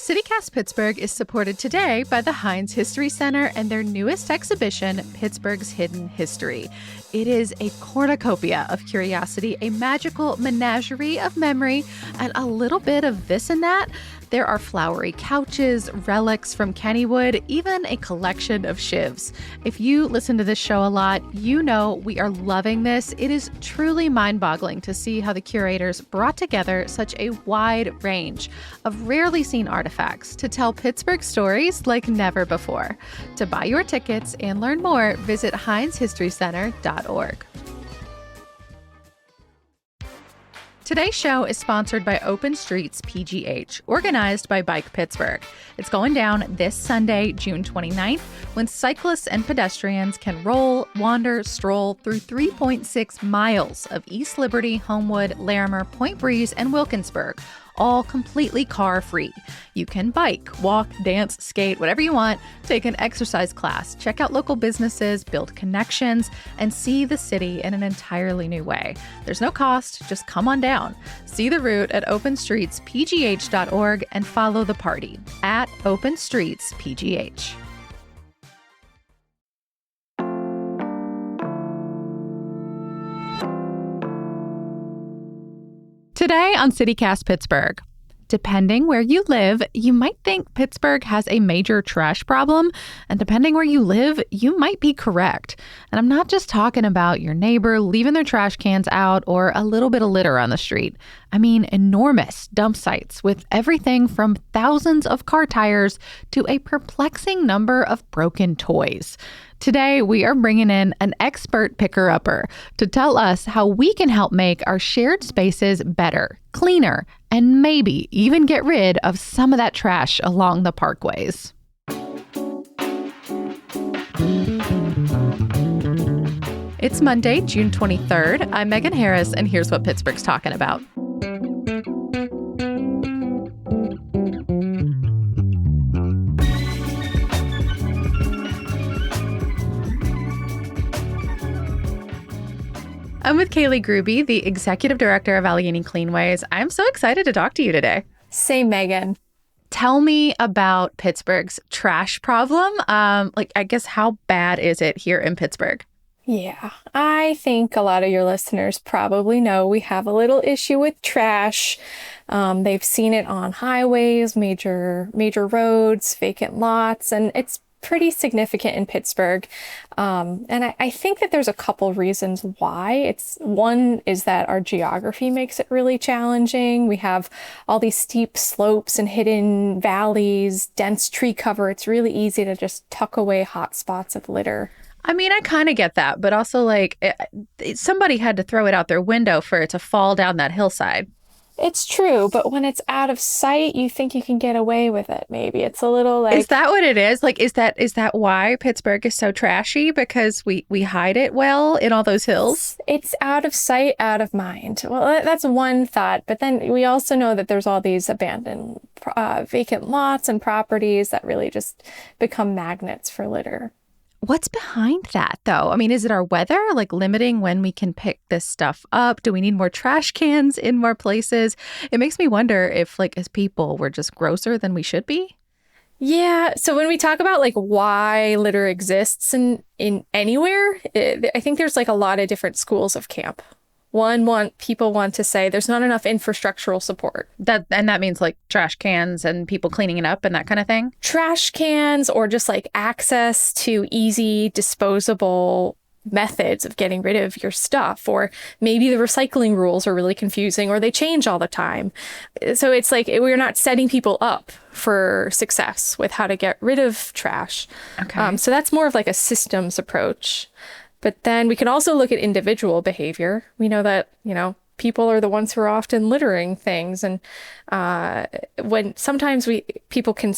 CityCast Pittsburgh is supported today by the Heinz History Center and their newest exhibition, Pittsburgh's Hidden History. It is a cornucopia of curiosity, a magical menagerie of memory, and a little bit of this and that. There are flowery couches, relics from Kennywood, even a collection of shivs. If you listen to this show a lot, you know we are loving this. It is truly mind-boggling to see how the curators brought together such a wide range of rarely seen artifacts to tell Pittsburgh stories like never before. To buy your tickets and learn more, visit HeinzHistoryCenter.org. Today's show is sponsored by Open Streets PGH, organized by Bike Pittsburgh. It's going down this Sunday, June 29th, when cyclists and pedestrians can roll, wander, stroll through 3.6 miles of East Liberty, Homewood, Larimer, Point Breeze, and Wilkinsburg, all completely car-free. You can bike, walk, dance, skate, whatever you want, take an exercise class, check out local businesses, build connections, and see the city in an entirely new way. There's no cost, just come on down. See the route at openstreetspgh.org and follow the party at openstreetspgh. Today on CityCast Pittsburgh, depending where you live, you might think Pittsburgh has a major trash problem, and depending where you live, you might be correct. And I'm not just talking about your neighbor leaving their trash cans out or a little bit of litter on the street. I mean enormous dump sites with everything from thousands of car tires to a perplexing number of broken toys. Today, we are bringing in an expert picker-upper to tell us how we can help make our shared spaces better, cleaner, and maybe even get rid of some of that trash along the parkways. It's Monday, June 23rd. I'm Megan Harris, and here's what Pittsburgh's talking about. I'm with Kaylee Gruby, the Executive Director of Allegheny Cleanways. I'm so excited to talk to you today. Same, Megan. Tell me about Pittsburgh's trash problem. I guess how bad is it here in Pittsburgh? Yeah, I think a lot of your listeners probably know we have a little issue with trash. They've seen it on highways, major roads, vacant lots, and it's pretty significant in Pittsburgh. And I think that there's a couple reasons why. One is that our geography makes it really challenging. We have all these steep slopes and hidden valleys, dense tree cover. It's really easy to just tuck away hot spots of litter. I mean, I kind of get that, but also somebody had to throw it out their window for it to fall down that hillside. It's true, but when it's out of sight, you think you can get away with it. Maybe it's a little like... Is that what it is? Is that why Pittsburgh is so trashy? Because we hide it well in all those hills? It's out of sight, out of mind. Well, that's one thought. But then we also know that there's all these abandoned vacant lots and properties that really just become magnets for litter. What's behind that, though? I mean, is it our weather, limiting when we can pick this stuff up? Do we need more trash cans in more places? It makes me wonder if, as people, we're just grosser than we should be. Yeah. So when we talk about, why litter exists in anywhere, I think there's, a lot of different schools of camp. People want to say there's not enough infrastructural support. That means trash cans and people cleaning it up and that kind of thing? Trash cans or just access to easy disposable methods of getting rid of your stuff. Or maybe the recycling rules are really confusing or they change all the time. So it's we're not setting people up for success with how to get rid of trash. Okay. So that's more of a systems approach. But then we can also look at individual behavior. We know that, people are the ones who are often littering things. And when sometimes people can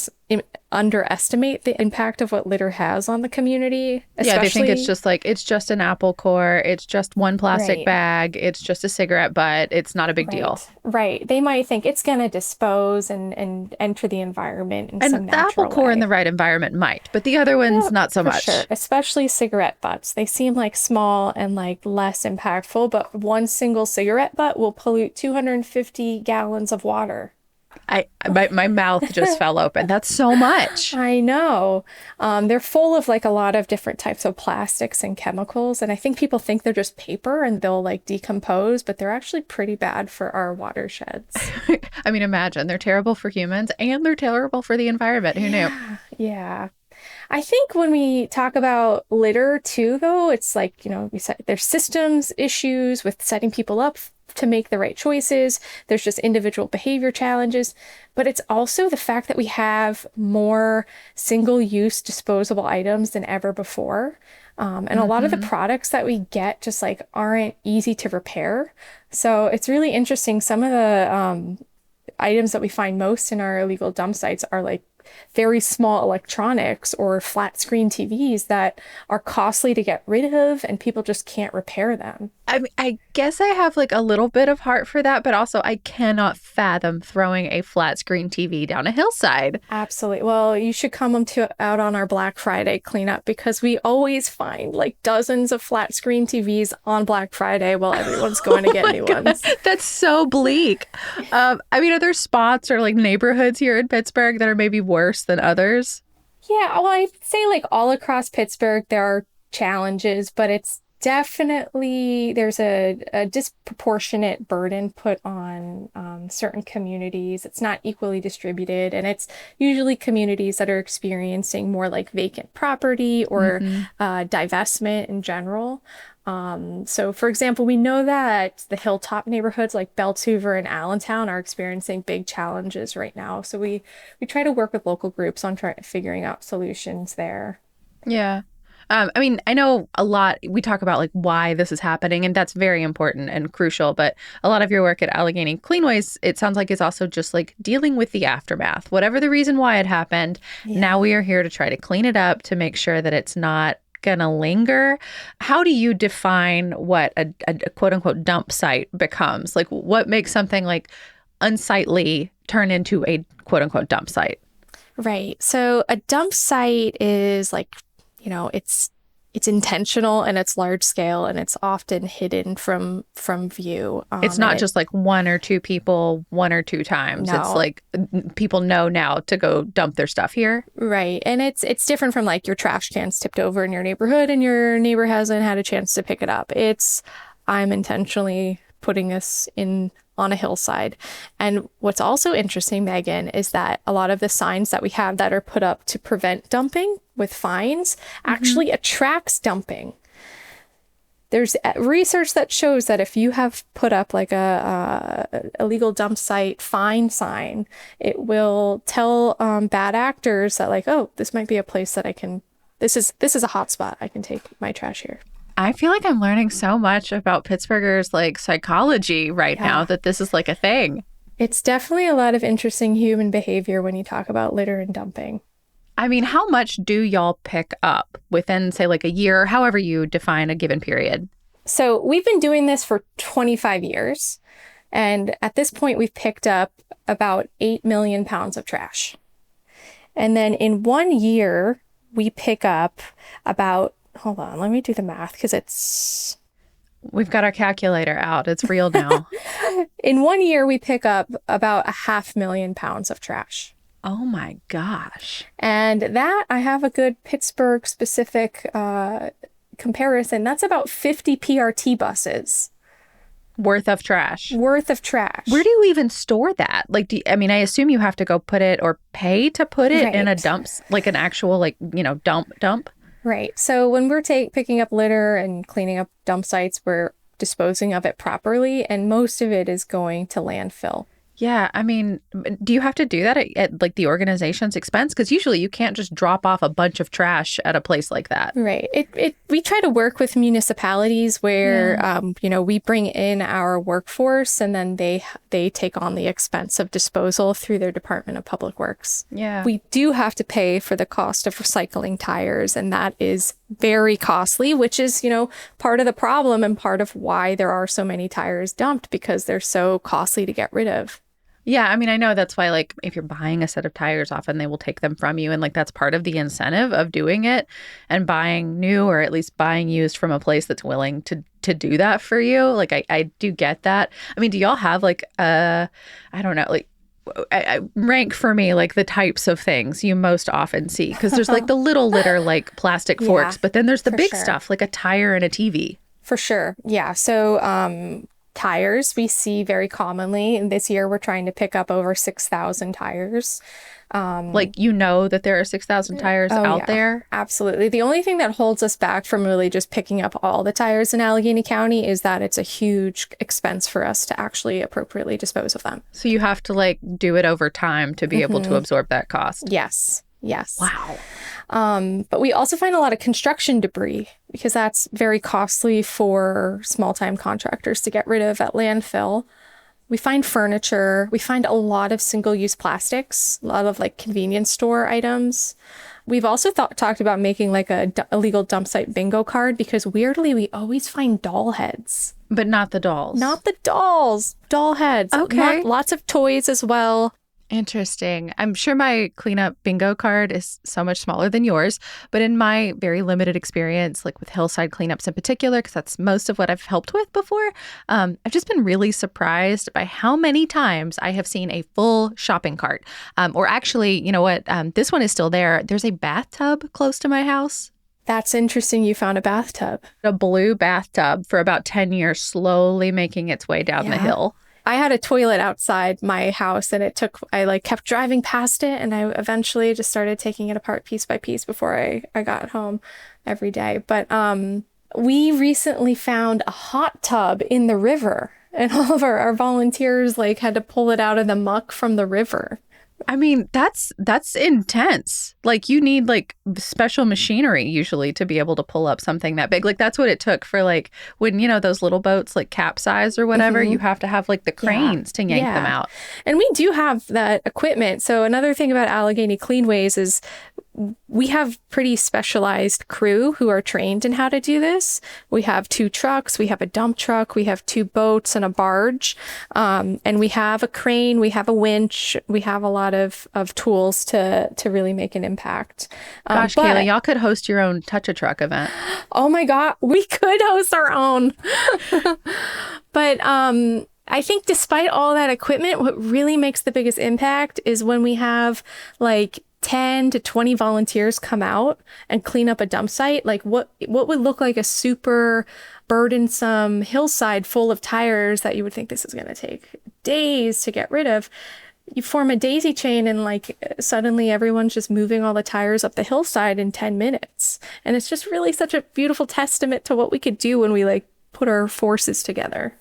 underestimate the impact of what litter has on the community. Yeah, they think it's just an apple core. It's just one plastic bag. It's just a cigarette butt. It's not a big deal. Right. They might think it's going to dispose and enter the environment in some natural way. And the apple core in the right environment might, but the other ones, not so much. Sure. Especially cigarette butts. They seem small and less impactful, but one single cigarette butt will pollute 250 gallons of water. My mouth just fell open. That's so much. I know. They're full of like a lot of different types of plastics and chemicals. And I think people think they're just paper and they'll like decompose, but they're actually pretty bad for our watersheds. I mean, imagine they're terrible for humans and they're terrible for the environment. Who knew? Yeah. I think when we talk about litter too, though, it's like, we said there's systems issues with setting people up to make the right choices. There's just individual behavior challenges, but it's also the fact that we have more single-use disposable items than ever before. And a lot of the products that we get just like aren't easy to repair. So it's really interesting. Some of the items that we find most in our illegal dump sites are like very small electronics or flat screen TVs that are costly to get rid of and people just can't repair them. I mean, I guess I have like a little bit of heart for that, but also I cannot fathom throwing a flat screen TV down a hillside. Absolutely. Well, you should come out on our Black Friday cleanup because we always find like dozens of flat screen TVs on Black Friday while everyone's going to get new ones. That's so bleak. I mean, are there spots or like neighborhoods here in Pittsburgh that are maybe worse than others? Yeah, well, I'd say like all across Pittsburgh, there are challenges, but it's definitely, there's a disproportionate burden put on certain communities. It's not equally distributed, and it's usually communities that are experiencing more like vacant property or divestment in general. So for example, we know that the hilltop neighborhoods like Beltsuver and Allentown are experiencing big challenges right now. So we try to work with local groups on figuring out solutions there. Yeah. I mean, I know a lot, we talk about like why this is happening, and that's very important and crucial, but a lot of your work at Allegheny Cleanways, it sounds like, is also just like dealing with the aftermath. Whatever the reason why it happened, now we are here to try to clean it up to make sure that it's not gonna linger. How do you define what a quote unquote dump site becomes? Like what makes something like unsightly turn into a quote unquote dump site? Right. So a dump site is like, it's intentional and it's large scale and it's often hidden from view. It's not just like one or two people, one or two times. No. It's like people know now to go dump their stuff here. Right. And it's different from like your trash cans tipped over in your neighborhood and your neighbor hasn't had a chance to pick it up. I'm intentionally putting this on a hillside. And what's also interesting, Megan, is that a lot of the signs that we have that are put up to prevent dumping with fines actually attracts dumping. There's research that shows that if you have put up like a illegal dump site fine sign, it will tell bad actors that like, oh, this might be a place that this is a hot spot. I can take my trash here. I feel like I'm learning so much about Pittsburghers like psychology right now that this is like a thing. It's definitely a lot of interesting human behavior when you talk about litter and dumping. I mean, how much do y'all pick up within, say, like a year, however you define a given period? So we've been doing this for 25 years. And at this point, we've picked up about 8 million pounds of trash. And then in 1 year, we pick up about, hold on, let me do the math because we've got our calculator out. It's real now. In 1 year, we pick up about 500,000 pounds of trash. Oh my gosh. And that, I have a good Pittsburgh specific comparison. That's about 50 PRT buses. Worth of trash. Where do you even store that? Like, I assume you have to go put it or pay to put it in a dumps, like an actual, like, dump. Right. So when we're picking up litter and cleaning up dump sites, we're disposing of it properly, and most of it is going to landfill. Yeah. I mean, do you have to do that at like the organization's expense? Because usually you can't just drop off a bunch of trash at a place like that. Right. We try to work with municipalities where, we bring in our workforce and then they take on the expense of disposal through their Department of Public Works. Yeah. We do have to pay for the cost of recycling tires, and that is very costly, which is, part of the problem and part of why there are so many tires dumped, because they're so costly to get rid of. Yeah, I know that's why, like, if you're buying a set of tires, often they will take them from you. And, like, that's part of the incentive of doing it and buying new, or at least buying used from a place that's willing to do that for you. Like, I do get that. I mean, do y'all have, like, I don't know, like, rank for me like the types of things you most often see, because there's like the little litter like plastic forks, but then there's the big stuff like a tire and a TV. For sure. Yeah. So tires we see very commonly. And this year we're trying to pick up over 6,000 tires. Like, that there are 6,000 tires out there? Absolutely. The only thing that holds us back from really just picking up all the tires in Allegheny County is that it's a huge expense for us to actually appropriately dispose of them. So you have to like do it over time to be able to absorb that cost. Yes. Wow. But we also find a lot of construction debris because that's very costly for small-time contractors to get rid of at landfill. We find furniture. We find a lot of single-use plastics, a lot of like convenience store items. We've also talked about making like a illegal dump site bingo card because weirdly we always find doll heads. But not the dolls. Not the dolls. Doll heads. Okay. Lots of toys as well. Interesting. I'm sure my cleanup bingo card is so much smaller than yours, but in my very limited experience, like with hillside cleanups in particular, because that's most of what I've helped with before, I've just been really surprised by how many times I have seen a full shopping cart. Or actually, you know what? This one is still there. There's a bathtub close to my house. That's interesting. You found a bathtub. A blue bathtub for about 10 years, slowly making its way down the hill. I had a toilet outside my house and I kept driving past it and I eventually just started taking it apart piece by piece before I got home every day. But we recently found a hot tub in the river and all of our volunteers like had to pull it out of the muck from the river. I mean, that's intense. Like you need like special machinery usually to be able to pull up something that big. Like that's what it took for like when, those little boats like capsize or whatever, you have to have like the cranes to yank them out. And we do have that equipment. So another thing about Allegheny Cleanways is we have pretty specialized crew who are trained in how to do this. We have 2 trucks, we have a dump truck, we have 2 boats and a barge, and we have a crane, we have a winch, we have a lot of tools to really make an impact. Gosh, Kayla, y'all could host your own Touch a Truck event. Oh my God, we could host our own. But I think despite all that equipment, what really makes the biggest impact is when we have like 10 to 20 volunteers come out and clean up a dump site. Like what would look like a super burdensome hillside full of tires that you would think this is going to take days to get rid of. You form a daisy chain and like suddenly everyone's just moving all the tires up the hillside in 10 minutes. And it's just really such a beautiful testament to what we could do when we like put our forces together.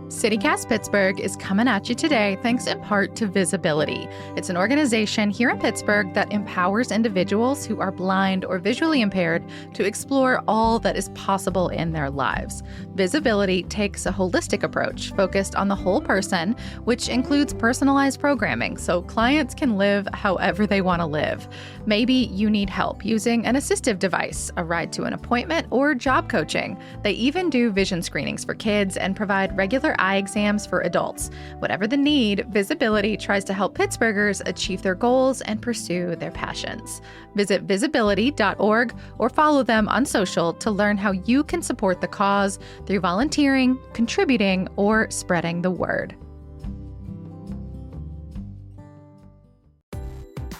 CityCast Pittsburgh is coming at you today thanks in part to Visibility. It's an organization here in Pittsburgh that empowers individuals who are blind or visually impaired to explore all that is possible in their lives. Visibility takes a holistic approach focused on the whole person, which includes personalized programming so clients can live however they want to live. Maybe you need help using an assistive device, a ride to an appointment, or job coaching. They even do vision screenings for kids and provide regular eye exams for adults. Whatever the need, Visibility tries to help Pittsburghers achieve their goals and pursue their passions. Visit visibility.org or follow them on social to learn how you can support the cause through volunteering, contributing, or spreading the word.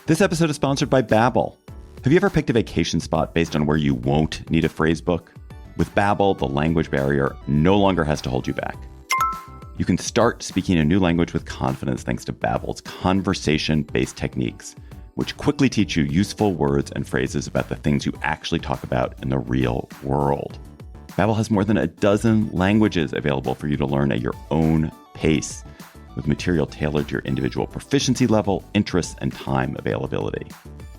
This episode is sponsored by Babbel. Have you ever picked a vacation spot based on where you won't need a phrase book? With Babbel, the language barrier no longer has to hold you back. You can start speaking a new language with confidence thanks to Babbel's conversation-based techniques, which quickly teach you useful words and phrases about the things you actually talk about in the real world. Babbel has more than a dozen languages available for you to learn at your own pace, with material tailored to your individual proficiency level, interests, and time availability.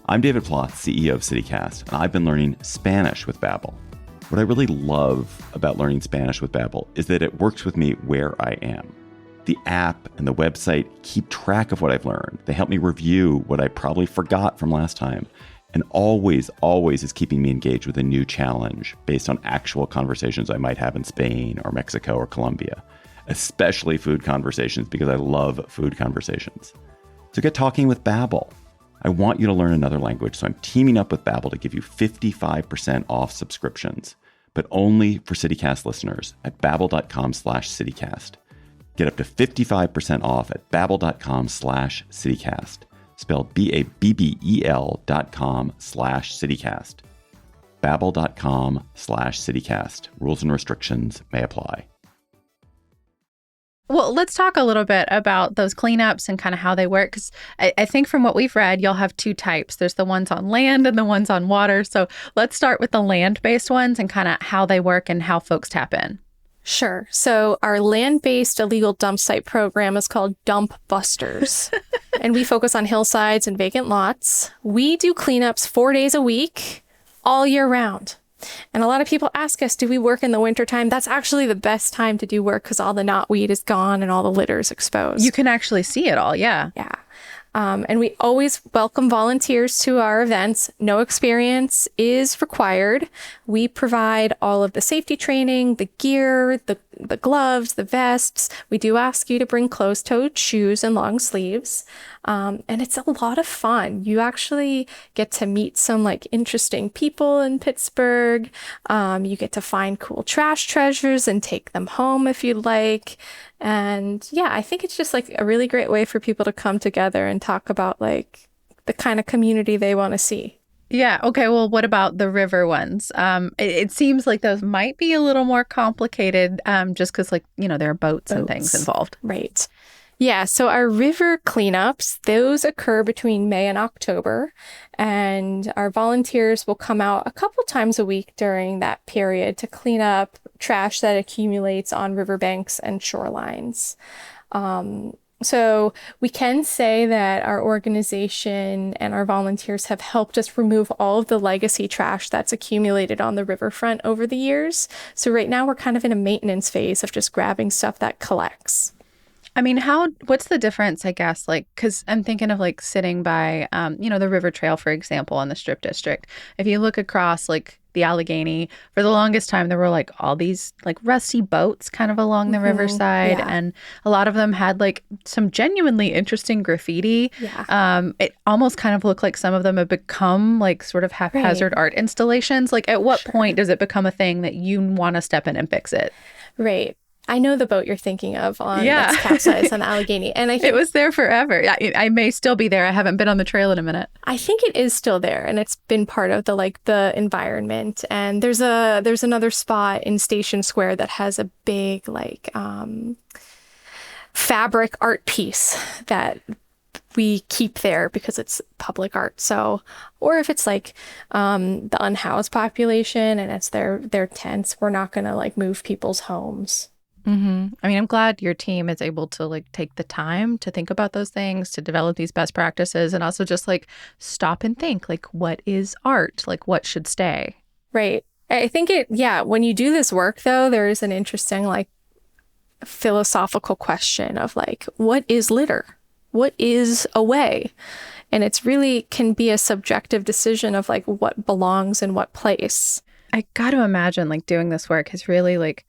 I'm David Ploth, CEO of CityCast, and I've been learning Spanish with Babbel. What I really love about learning Spanish with Babbel is that it works with me where I am. The app and the website keep track of what I've learned. They help me review what I probably forgot from last time, and always is keeping me engaged with a new challenge based on actual conversations I might have in Spain or Mexico or Colombia, especially food conversations because I love food conversations. So get talking with Babbel. I want you to learn another language, so I'm teaming up with Babbel to give you 55% off subscriptions, but only for CityCast listeners at babbel.com/CityCast. Get up to 55% off at babbel.com/CityCast. Spelled BABBEL.com/CityCast. Babbel.com/CityCast. Rules and restrictions may apply. Well, let's talk a little bit about those cleanups and kind of how they work. Because I think from what we've read, you'll have two types. There's the ones on land and the ones on water. So let's start with the land-based ones and kind of how they work and how folks tap in. Sure. So our land-based illegal dump site program is called Dump Busters. And we focus on hillsides and vacant lots. We do cleanups 4 days a week, all year round. And a lot of people ask us, do we work in the wintertime? That's actually the best time to do work because all the knotweed is gone and all the litter is exposed. You can actually see it all, yeah. Yeah. And we always welcome volunteers to our events. No experience is required. We provide all of the safety training, the gear, the gloves, the vests. We do ask you to bring closed-toed shoes and long sleeves. And it's a lot of fun. You actually get to meet some like interesting people in Pittsburgh. You get to find cool trash treasures and take them home if you'd like. And yeah, I think it's just like a really great way for people to come together and talk about like the kind of community they want to see. Yeah. Okay. Well, what about the river ones? It seems like those might be a little more complicated just because like, there are boats and things involved. Right. Yeah, so our river cleanups, those occur between May and October, and our volunteers will come out a couple times a week during that period to clean up trash that accumulates on riverbanks and shorelines. So we can say that our organization and our volunteers have helped us remove all of the legacy trash that's accumulated on the riverfront over the years. So right now we're kind of in a maintenance phase of just grabbing stuff that collects. I mean, what's the difference, I guess, like, because I'm thinking of like sitting by, the river trail, for example, in the Strip District. If you look across like the Allegheny, for the longest time, there were like all these like rusty boats kind of along the riverside. Yeah. And a lot of them had like some genuinely interesting graffiti. Yeah. It almost kind of looked like some of them have become like sort of haphazard art installations. Like at what point does it become a thing that you want to step in and fix it? Right. I know the boat you're thinking of that's capsized on the Allegheny. And I think it was there forever. I may still be there. I haven't been on the trail in a minute. I think it is still there, and it's been part of the environment. And there's another spot in Station Square that has a big fabric art piece that we keep there because it's public art. So, or if it's like the unhoused population and it's their tents, we're not going to like move people's homes. Mm-hmm. I mean, I'm glad your team is able to like take the time to think about those things, to develop these best practices, and also just like stop and think like, what is art? Like, what should stay? Right. I think when you do this work, though, there is an interesting like philosophical question of like, what is litter? What is away? And it's really can be a subjective decision of like what belongs in what place. I got to imagine like doing this work is really like,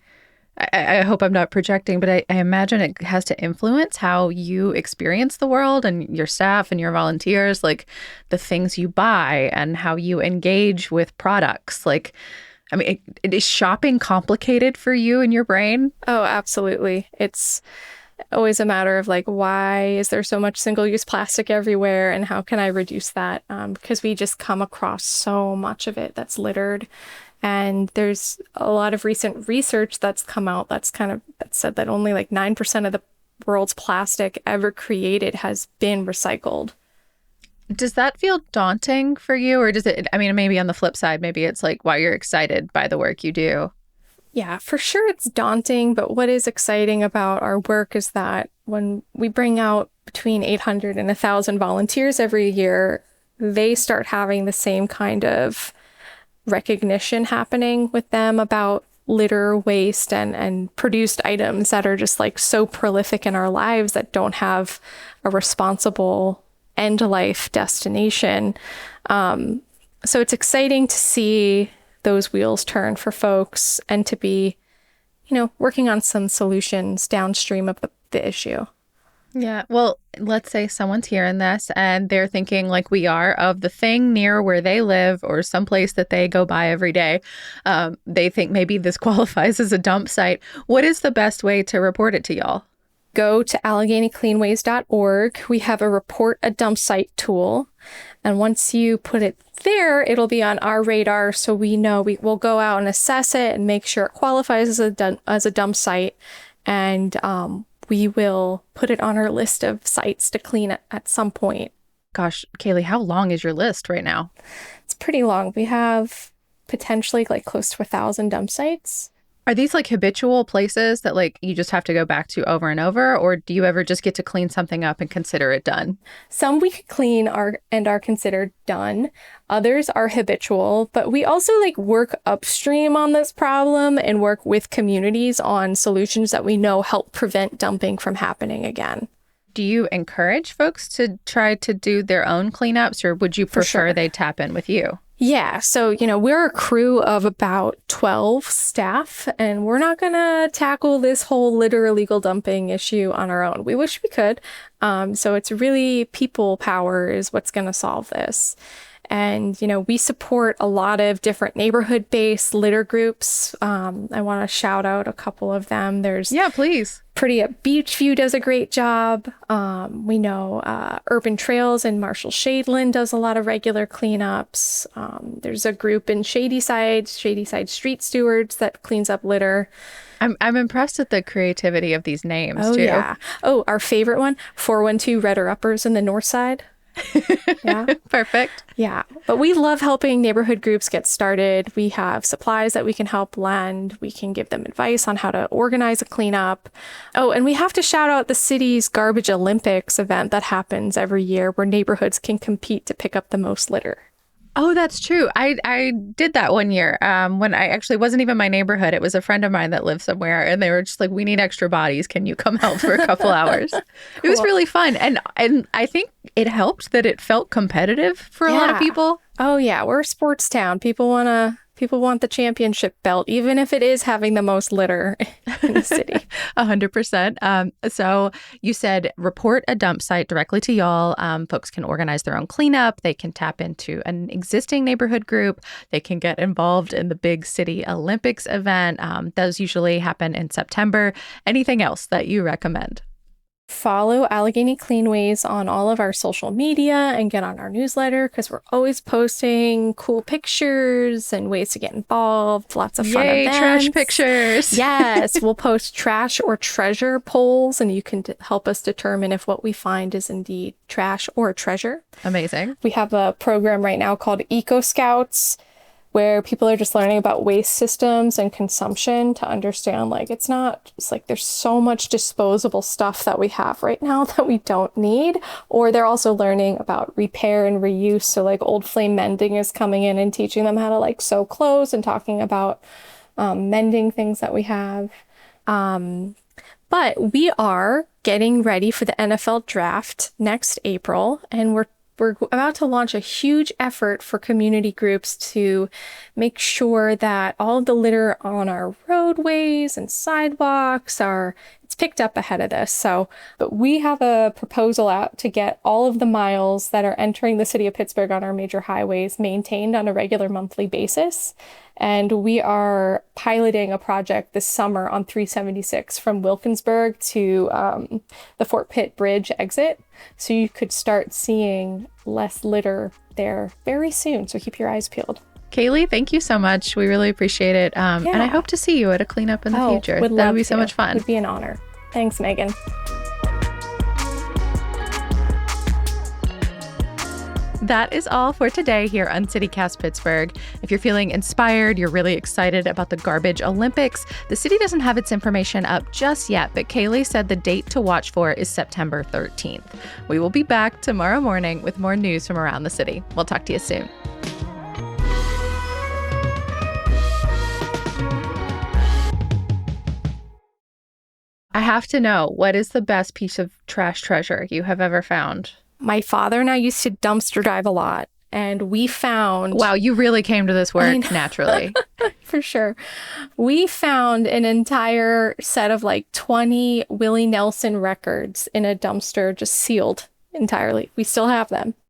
I hope I'm not projecting, but I imagine it has to influence how you experience the world and your staff and your volunteers, like the things you buy and how you engage with products. Like, I mean, is shopping complicated for you and your brain? Oh, absolutely. It's always a matter of like, why is there so much single-use plastic everywhere and how can I reduce that? Because we just come across so much of it that's littered. And there's a lot of recent research that's come out that said that only like 9% of the world's plastic ever created has been recycled. Does that feel daunting for you? Or does it, I mean, maybe on the flip side, maybe it's like, wow, you're excited by the work you do. Yeah, for sure it's daunting. But what is exciting about our work is that when we bring out between 800 and 1,000 volunteers every year, they start having the same kind of recognition happening with them about litter, waste, and produced items that are just like so prolific in our lives that don't have a responsible end life destination. So it's exciting to see those wheels turn for folks and to be, working on some solutions downstream of the issue. Yeah. Well, let's say someone's hearing this and they're thinking like we are of the thing near where they live or someplace that they go by every day. They think maybe this qualifies as a dump site. What is the best way to report it to y'all? Go to AlleghenyCleanways.org. We have a report a dump site tool. And once you put it there, it'll be on our radar. So we know we'll go out and assess it and make sure it qualifies as a dump site. And we will put it on our list of sites to clean at some point. Gosh, Kaylee, how long is your list right now? It's pretty long. We have potentially like close to 1,000 dump sites. Are these like habitual places that like you just have to go back to over and over? Or do you ever just get to clean something up and consider it done? Some we could clean are considered done. Others are habitual, but we also like work upstream on this problem and work with communities on solutions that we know help prevent dumping from happening again. Do you encourage folks to try to do their own cleanups, or would you prefer they tap in with you? Yeah. So, we're a crew of about 12 staff, and we're not going to tackle this whole litter illegal dumping issue on our own. We wish we could. So it's really people power is what's going to solve this. And, we support a lot of different neighborhood-based litter groups. I want to shout out a couple of them. Yeah, please. Pretty Up Beachview does a great job. We know Urban Trails in Marshall Shadeland does a lot of regular cleanups. There's a group in Shadyside Street Stewards that cleans up litter. I'm impressed at the creativity of these names, too. Yeah. Oh, our favorite one, 412 Redder Uppers in the North Side. Yeah. Perfect. Yeah. But we love helping neighborhood groups get started. We have supplies that we can help lend. We can give them advice on how to organize a cleanup. Oh, and we have to shout out the city's Garbage Olympics event that happens every year where neighborhoods can compete to pick up the most litter. Oh, that's true. I did that one year when I actually wasn't even my neighborhood. It was a friend of mine that lived somewhere, and they were just like, we need extra bodies. Can you come help for a couple hours? Cool. It was really fun. And I think it helped that it felt competitive for a lot of people. Oh, yeah. We're a sports town. People want the championship belt, even if it is having the most litter in the city. 100%. So you said report a dump site directly to y'all. Folks can organize their own cleanup. They can tap into an existing neighborhood group. They can get involved in the big city Olympics event. Those usually happen in September. Anything else that you recommend? Follow Allegheny Cleanways on all of our social media and get on our newsletter because we're always posting cool pictures and ways to get involved. Lots of fun events. Trash pictures. Yes, we'll post trash or treasure polls, and you can help us determine if what we find is indeed trash or treasure. Amazing. We have a program right now called Eco Scouts, where people are just learning about waste systems and consumption to understand, it's there's so much disposable stuff that we have right now that we don't need. Or they're also learning about repair and reuse. So Old Flame Mending is coming in and teaching them how to sew clothes and talking about mending things that we have. But we are getting ready for the NFL draft next April, and we're about to launch a huge effort for community groups to make sure that all of the litter on our roadways and sidewalks it's picked up ahead of this. But we have a proposal out to get all of the miles that are entering the city of Pittsburgh on our major highways maintained on a regular monthly basis. And we are piloting a project this summer on 376 from Wilkinsburg to the Fort Pitt Bridge exit. So you could start seeing less litter there very soon. So keep your eyes peeled. Kaylee, thank you so much. We really appreciate it. And I hope to see you at a cleanup in the future. That would be so much fun. It would be an honor. Thanks, Megan. That is all for today here on CityCast Pittsburgh. If you're feeling inspired, you're really excited about the Garbage Olympics, the city doesn't have its information up just yet, but Kaylee said the date to watch for is September 13th. We will be back tomorrow morning with more news from around the city. We'll talk to you soon. I have to know, what is the best piece of trash treasure you have ever found? My father and I used to dumpster dive a lot, And we found... Wow, you really came to this work naturally. For sure. We found an entire set of like 20 Willie Nelson records in a dumpster, just sealed entirely. We still have them.